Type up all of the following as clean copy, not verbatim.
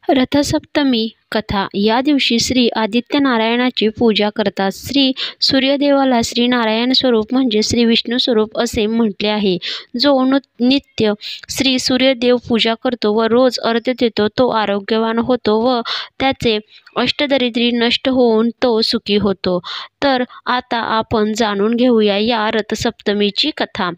रथसप्तमी कथा. या दिवशी श्री आदित्यनारायणाची पूजा करतात. श्री सूर्यदेवाला श्री नारायण स्वरूप म्हणजे श्री विष्णू स्वरूप असे म्हटले आहे. जो नित्य श्री सूर्यदेव पूजा करतो व रोज अर्घ्य देतो तो आरोग्यवान होतो व त्याचे अष्टदरिद्री नष्ट होऊन तो सुखी होतो. तर आता आपण जाणून घेऊया या रथसप्तमीची कथा.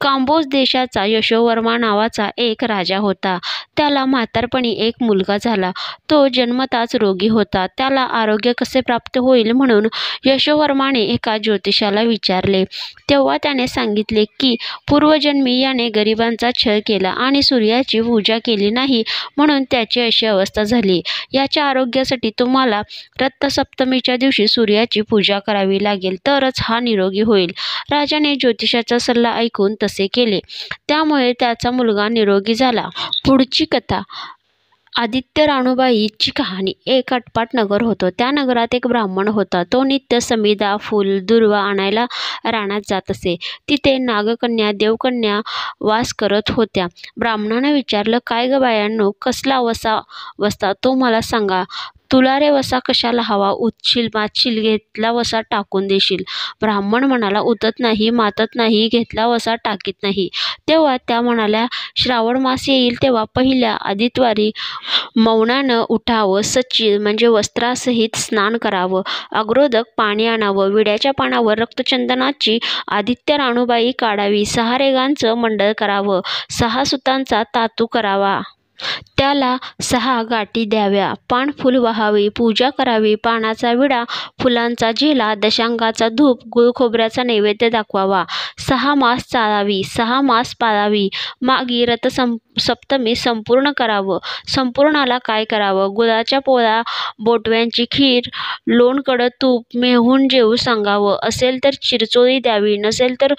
कांबोज देशाचा यशोवर्मा नावाचा एक राजा होता. त्याला म्हातारपणी एक मुलगा झाला. तो जन्मताच रोगी होता. त्याला आरोग्य कसे प्राप्त होईल म्हणून यशोवर्माने एका ज्योतिषाला विचारले. तेव्हा त्याने सांगितले की पूर्वजन्मी याने गरिबांचा छळ केला आणि सूर्याची पूजा केली नाही म्हणून त्याची अशी अवस्था झाली. याच्या आरोग्यासाठी तुम्हाला रथसप्तमीच्या दिवशी सूर्याची पूजा करावी लागेल, तरच हा निरोगी होईल. राजाने ज्योतिषाचा सल्ला ऐकून तसे केले. त्यामुळे त्याचा मुलगा निरोगी झाला. पुढची कथा. आदित्य राणूबाईची कहाणी. एक अटपाट नगर होतं. त्या नगरात एक ब्राह्मण होता. तो नित्य समिधा, फूल, दुर्वा आणायला रानात जात असे. तिथे नागकन्या, देवकन्या वास करत होत्या. ब्राह्मणाने विचारलं, काय ग बायांनो, कसला वसा वसता तो मला सांगा. तुला रे वसा कशाला हवा? उतशील मातशील, घेतला वसा टाकून देशील. ब्राह्मण म्हणाला, उतत नाही, मातत नाही, घेतला वसा टाकीत नाही. तेव्हा त्या म्हणाल्या, श्रावण मास येईल तेव्हा पहिल्या आदित्यवारी मौनानं उठावं, सच्ची म्हणजे वस्त्रासहित स्नान करावं, अग्रोदक पाणी आणावं, विड्याच्या पानावर रक्तचंदनाची आदित्य राणूबाई काढावी, 6 रेघांचं मंडळ करावं, 6 सुतांचा तातू करावा, त्याला 6 गाठी द्याव्या, पान फुल वाहावी, पूजा करावी, पानाचा विडा, फुलांचा झेला, दशांगाचा धूप, गुळ खोबऱ्याचा नैवेद्य दाखवावा, 6 मास चालावी, 6 मास पाळावी. मागी रथसप्तमी संपूर्ण करावं. संपूर्णाला काय करावं? गुळाच्या पोळ्या, बोटव्यांची खीर, लोणकडं तूप, मेहून जेवू सांगावं. असेल तर चिरचोळी द्यावी, नसेल तर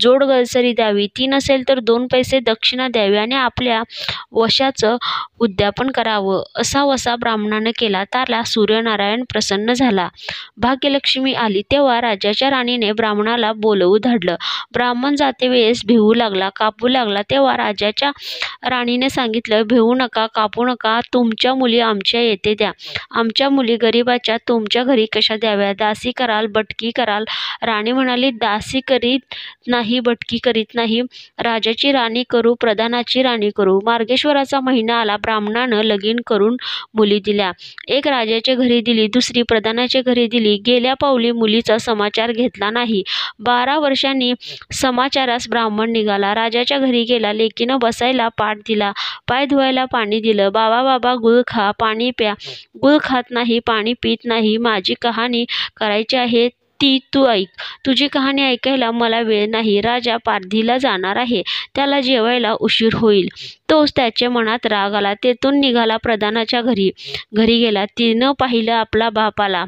जोड गलसरी द्यावी, ती नसेल तर 2 पैसे दक्षिणा द्यावी आणि आपल्या वशाचं उद्यापन करावं. असा वसा ब्राह्मणानं केला. त्याला सूर्यनारायण प्रसन्न झाला. भाग्यलक्ष्मी आली. तेव्हा राजाच्या राणीने ब्राह्मणाला बोलवू धाडलं. ब्राह्मण जातेवेळेस भिवू लागला, कापू लागला. तेव्हा राजाच्या राणीने सांगितलं, भिवू नका, कापू नका, तुमच्या मुली आमच्या येथे द्या. आमच्या मुली गरिबाच्या तुमच्या घरी कशा द्याव्या? दासी कराल, बटकी कराल. राणी म्हणाली, दासी करीत नाही, बटकी करीत नाही, राजाची राणी करू, प्रधानाची राणी करू. मार्गशीर्षाचा महिना आला. ब्राह्मणानं लगीन करून मुली दिल्या. एक राजाच्या घरी दिली, दुसरी प्रधानाच्या घरी दिली. गेल्या पावली मुलीचा समाचार घेतला नाही. 12 वर्षांनी समाचारास ब्राह्मण निघाला. राजाच्या घरी गेला. लेकीनं बसायला पाट दिला, पाय धुवायला पाणी दिलं. बाबा बाबा, गुळ खा, पाणी प्या. गुळ खात नाही, पाणी पित नाही. माझी कहाणी करायची आहे ती तू ऐक. तुझी कहाणी ऐकायला मला वेळ नाही. राजा पारधीला जाणार आहे, त्याला जेवायला उशीर होईल. तोच त्याच्या मनात राग आला. तेथून निघाला प्रधानाच्या घरी गेला. तिनं पाहिलं आपला बाप आला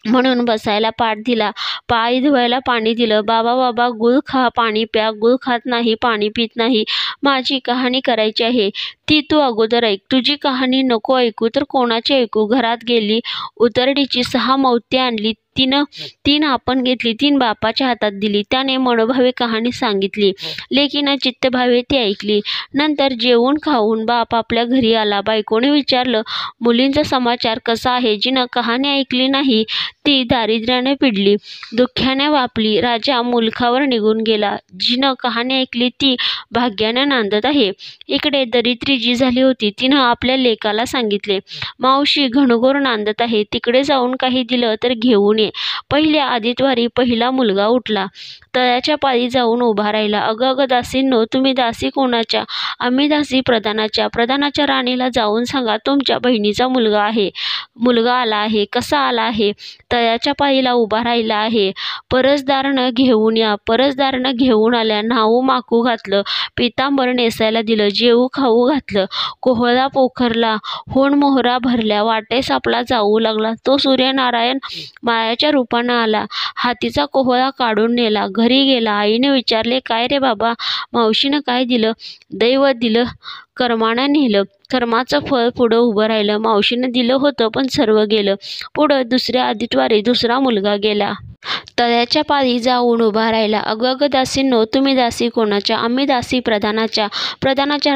म्हणून बसायला पाट दिला, पाय धुवायला पाणी दिलं. बाबा बाबा, गुळ खा, पाणी प्या. गुळ खात नाही, पाणी पित नाही. माझी कहाणी करायची आहे ती तू अगोदर ऐक. तुझी कहाणी नको ऐकू तर कोणाची ऐकू? घरात गेली, उतरडीची 6 मौती आणली. 3 आपण घेतली, 3 बापाच्या हातात दिली. त्याने मनोभावे कहाणी सांगितली. लेकीनं चित्तभावे ती ऐकली. नंतर जेवून खाऊन बाप आपल्या घरी आला. बायकोने विचारलं, मुलींचा समाचार कसा आहे? जिनं कहाणी ऐकली नाही ती दारिद्र्याने पिडली, दुःखाने वापली. राजा मुलखावर निघून गेला. जिनं कहाणी ऐकली ती भाग्यानं नांदत आहे. इकडे दरिद्री जी झाली होती तिनं आपल्या लेकाला सांगितले, मावशी घनघोर नांदत आहे, तिकडे जाऊन काही दिलं तर घेऊन ये. पहिल्या आदित्यवारी पहिला मुलगा उठला. तळ्याच्या पारी जाऊन उभा राहिला. अगं अगं दासींनो, तुम्ही दासी कोणाच्या? आम्ही दासी प्रधानाच्या. प्रधानाच्या राणीला जाऊन सांगा, तुमच्या बहिणीचा मुलगा आला आहे. कसा आला आहे? तळ्याच्या पारीला उभा राहिला आहे. परसदारनं घेऊन या. परसदारनं घेऊन आल्या. न्हाऊ माकू घातलं, पितांबर नेसायला दिलं, जेवू खाऊ घातलं, कोहळा पोखरला, होण मोहरा भरल्या. वाटेस आपला जाऊ लागला. तो सूर्यनारायण मायाच्या रूपानं आला. हातीचा कोहळा काढून नेला. घरी गेला. आईने विचारले, काय रे बाबा, मावशीनं काय दिलं? दैवत दिलं, कर्मानं नेलं. कर्माचं फळ पुढं उभं राहिलं. मावशीनं दिलं होतं पण सर्व गेलं. पुढं दुसऱ्या आदित्यवारी दुसरा मुलगा गेला. तळ्याच्या पारी जाऊन उभा राहिला. अगं अगं दासींनो, तुम्ही दासी कोणाच्या? आम्ही दासी प्रधानाच्या. प्रधानाच्या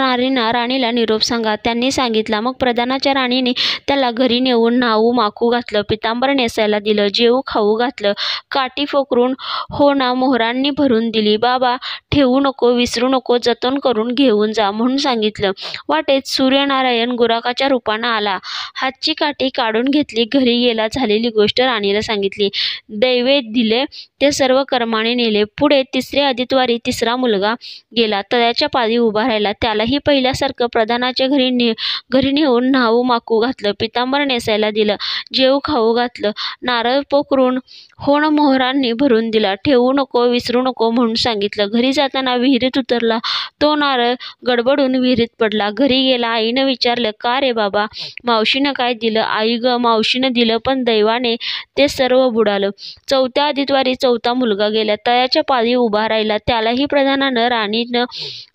राणीला निरोप सांगा. त्यांनी सांगितला. मग प्रधानाच्या राणीने त्याला घरी नेऊन न्हाऊ माकू घातलं, पितांबर नेसायला दिलं, जेवू खाऊ घातलं, काठी फोकरून होना मोहरांनी भरून दिली. बाबा ठेवू नको, विसरू नको, जतन करून घेऊन जा म्हणून सांगितलं. वाटेत सूर्यनारायण गुराकाच्या रूपानं आला. हातची काठी काढून घेतली, घरी गेला. झालेली गोष्ट राणीला सांगितली. दैवे दिले ते सर्व कर्माने नेले. पुढे तिसरे आदित्यवारी तिसरा मुलगा गेला. तळ्याच्या पारी उभा राहिला. त्यालाही पहिल्यासारखं प्रधानाच्या घरी नेऊन न्हाऊ माकू घातलं, पितांबर नेसायला दिलं, जेवू खाऊ घातलं, नारळ पोखरून होण मोहरांनी भरून दिला. ठेवू नको, विसरू नको म्हणून सांगितलं. घरी जाताना विहिरीत उतरला. तो नारळ गडबडून विहिरीत पडला. घरी गेला. आईनं विचारलं, का रे बाबा, मावशीनं काय दिलं? आई ग, मावशीनं दिलं, पण दैवाने ते सर्व बुडालं. चौथ्या आदित्यवारी चौथा मुलगा गेला. तळ्याच्या पारी उभा राहिला. त्यालाही प्रधानानं राणीनं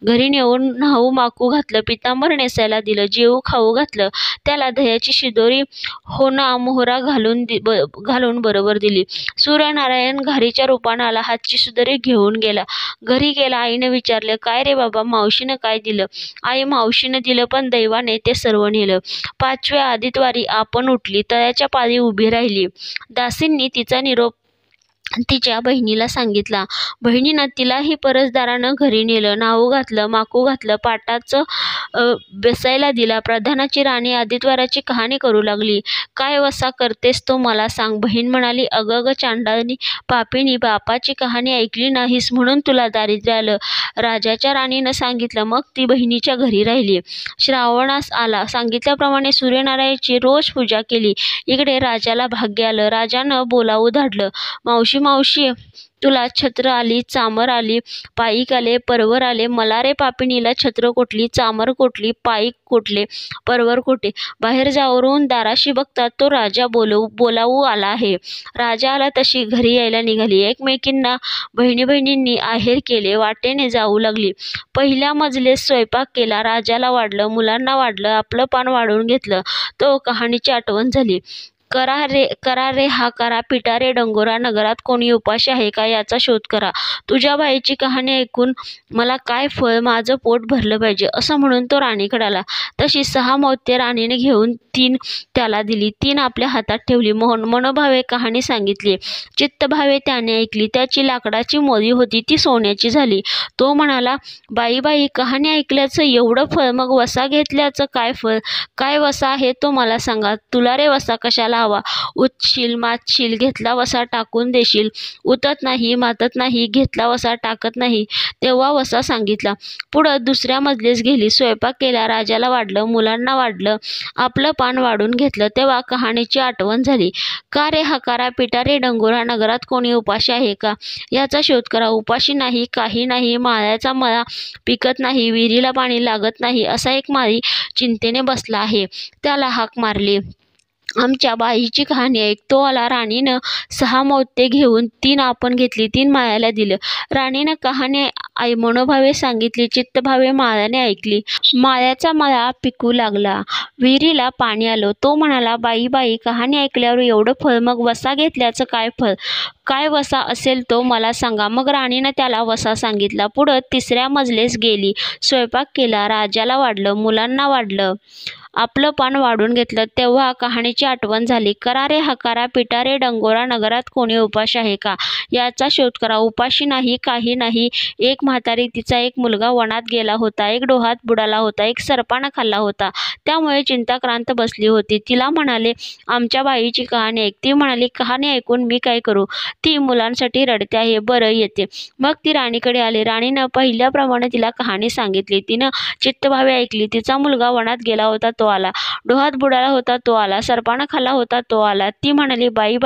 घरी नेऊन न्हाऊ माकू घातलं, पितांबर नेसायला दिलं, जेवू खाऊ घातलं. त्याला दह्याची शिदोरी होना मोहरा घालून बरोबर दिली. सूर्यनारायण घारीच्या रूपानं आला. हातची शिदोरी घेऊन गेला. घरी गेला. आईनं विचारलं, काय रे बाबा, मावशीनं काय दिलं? आई, मावशीनं दिलं, पण दैवाने ते सर्व नेलं. पाचव्या आदित्यवारी आपण उठली. तळ्याच्या पारी उभी राहिली. दासींनी तिचा निरोप तिच्या बहिणीला सांगितला. बहिणीनं तिलाही परसदारानं घरी नेलं, न्हाऊ घातलं, माकू घातलं, पाटाचं बेसायला दिला. प्रधानाची राणी आदित्यवाराची कहाणी करू लागली. काय वसा करतेस तो मला सांग. बहीण म्हणाली, अगं अगं चांडाळणी, पापिणी, बापाची कहाणी ऐकली नाहीस म्हणून तुला दारिद्र्य आलं. राजाच्या राणीनं सांगितलं. मग ती बहिणीच्या घरी राहिली. श्रावणास आला. सांगितल्याप्रमाणे सूर्यनारायणाची रोज पूजा केली. इकडे राजाला भाग्य आलं. राजानं बोलावू धाडलं. मावशी मावशी, तुला छत्र आली, चामर आली, पाईक आले, परवर आले. मला रे पापिणीला छत्र कोठली, चामर कोठली, पाईक कोठले, परवर कोठे? बाहेर जाऊन दाराशी बघतात तो राजा बोलावू आला आहे. राजा आला तशी घरी यायला निघाली. एकमेकींना बहिणींनी आहेर केले. वाटेने जाऊ लागली. पहिल्या मजलेस स्वयंपाक केला. राजाला वाढलं, मुलांना वाढलं, आपलं पान वाढून घेतलं. तो कहाणीची आठवण झाली. करा रे हा करा, पिटा रे डंगोरा, नगरात कोणी उपाशी आहे का याचा शोध करा. तुझ्या बाईची कहाणी ऐकून मला काय फळ, माझं पोट भरलं पाहिजे असं म्हणून तो राणीकडे आला. तशी 6 मौत्ये राणीने घेऊन 3 त्याला दिली. 3 आपल्या हातात ठेवली. मनोभावे कहाणी सांगितली. चित्तभावे त्याने ऐकली. त्याची लाकडाची मोरी होती ती सोन्याची झाली. तो म्हणाला, बाई कहाणी ऐकल्याचं एवढं फळ, मग वसा घेतल्याचं काय फळ? काय वसा आहे तो मला सांगा. तुला रे वसा कशाला हवा? उतशील, मातशील, घेतला वसा टाकून देशील. उतत नाही, मातत नाही, घेतला वसा टाकत नाही. तेव्हा वसा सांगितला. पुढं दुसऱ्या मजलीस गेली. स्वयंपाक केला. राजाला वाढलं, मुलांना वाढलं, आपलं पान वाढून घेतलं. तेव्हा कहाणीची आठवण झाली. का रे हकारा, पिटा रे डंगोरा, नगरात कोणी उपाशी आहे का याचा शोध करा. उपाशी नाही, काही नाही, माळ्याचा मळा पिकत नाही, विहिरीला पाणी लागत नाही, असा एक माळी चिंतेने बसला आहे. त्याला हाक मारली. आमच्या बाईची कहाणी ऐक. तो आला. राणीनं 6 मौत्ये घेऊन 3 आपण घेतली, 3 माळ्याला दिलं. राणीनं कहाणी मनोभावे सांगितली. चित्तभावे माळ्याने ऐकली. माळ्याचा मळा पिकू लागला. विहिरीला पाणी आलं. तो म्हणाला, बाई कहाणी ऐकल्यावर एवढं फळ, मग वसा घेतल्याचं काय फळ? काय वसा असेल तो मला सांगा. मग राणीनं त्याला वसा सांगितला. पुढं तिसऱ्या मजलेस गेली. स्वयंपाक केला. राजाला वाढलं, मुलांना वाढलं, आपलं पान वाढून घेतलं. तेव्हा कहाणीची आठवण झाली. करा रे हकारा, पिटा रे डंगोरा, नगरात कोणी उपाशी आहे का याचा शोध करा. उपाशी नाही, काही नाही. एक म्हातारी, तिचा एक मुलगा वनात गेला होता. एक डोहात बुडाला होता. एक सर्पानं खाल्ला होता. त्यामुळे चिंताक्रांत बसली होती. तिला म्हणाले, आमच्या बाईची कहाणी ऐक. ती म्हणाली, कहाणी ऐकून मी काय करू? ती मुलांसाठी रडते आहे. बरं, येते. मग ती राणीकडे आली. राणीनं पहिल्याप्रमाणे तिला कहाणी सांगितली. तिनं चित्तभावे ऐकली. तिचा मुलगा वनात गेला होता, तो आला. डोहात बुडाला होता, तो आला. सर्पानं खाल्ला होता, तो आला. ती म्हणाली, बाई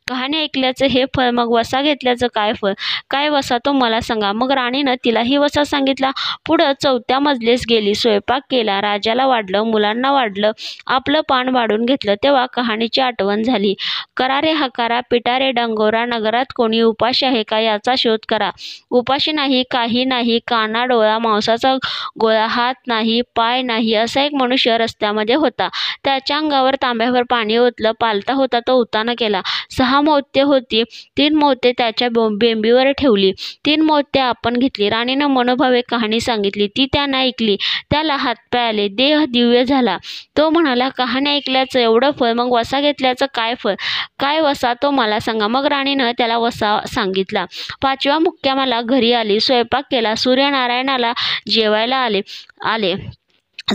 कहाणी ऐकल्याचं हे फळ, मग वसा घेतल्याचं काय फळ? काय वसा तो मला सांगा. मग राणीनं तिलाही वसा सांगितला. पुढं चौथ्या मजलेस गेली. स्वयंपाक केला. राजाला वाढलं, मुलांना वाढलं, आपलं पान वाढून घेतलं. तेव्हा कहाणीची आठवण झाली. करा रे हकारा, पिटा रे डंगोरा, नगरात कोणी उपाशी आहे का याचा शोध करा. उपाशी नाही, काही नाही. काना डोळा, मांसाचा गोळा, हात नाही, पाय नाही, असा एक मनुष्य रस्त्यामध्ये होता. त्याच्या अंगावर तांब्यावर पाणी ओतलं. पालथा होता तो उताना केला. 6 मौत्य होती. 3 मौत्य त्याच्या बेंबीवर ठेवली. 3 मौत्य आपण घेतली. राणीनं मनोभावे कहाणी सांगितली. ती त्यानं ऐकली. त्याला हातपाय आले. देह दिव्य झाला. तो म्हणाला, कहाणी ऐकल्याचं एवढं फळ, मग वसा घेतल्याचं काय फळ? काय वसा तो मला सांगा. मग राणीनं त्याला वसा सांगितला. 5व्या मुक्कामाला घरी आली. स्वयंपाक केला. सूर्यनारायणाला जेवायला आले.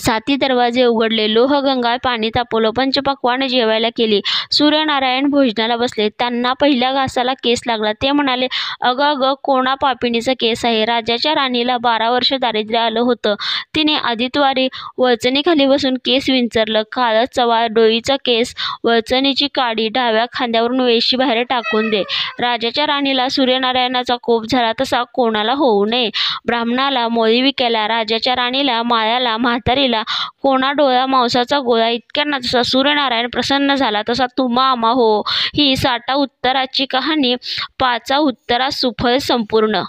7 दरवाजे उघडले. लोहगंगा पाणी तापवलं. पंचपक्वान्न जेवायला केली. सूर्यनारायण भोजनाला बसले. त्यांना पहिल्या घासाला केस लागला. ते म्हणाले, अगं अगं, कोणा पापिणीचा केस आहे? राजाच्या राणीला 12 वर्ष दारिद्र्य आलं होतं. तिने आदित्यवारी वळचणीखाली बसून केस विंचरलं. काळं चवाळ डोईचा केस, वळचणीची काडी डाव्या खांद्यावरून वेशी बाहेर टाकून दे. राजाच्या राणीला सूर्यनारायणाचा कोप झाला तसा कोणाला होऊ नये. ब्राह्मणाला मोळी विकायला, राजाच्या राणीला, माळ्याला, म्हातारीला कोणा डोळा मांसाचा गोळा इतक्यांना जसा सूर्यनारायण प्रसन्न झाला तसा तुम्हा आम्हा हो. ही 60 उत्तराची कहाणी 5 उत्तरा सुफल संपूर्ण.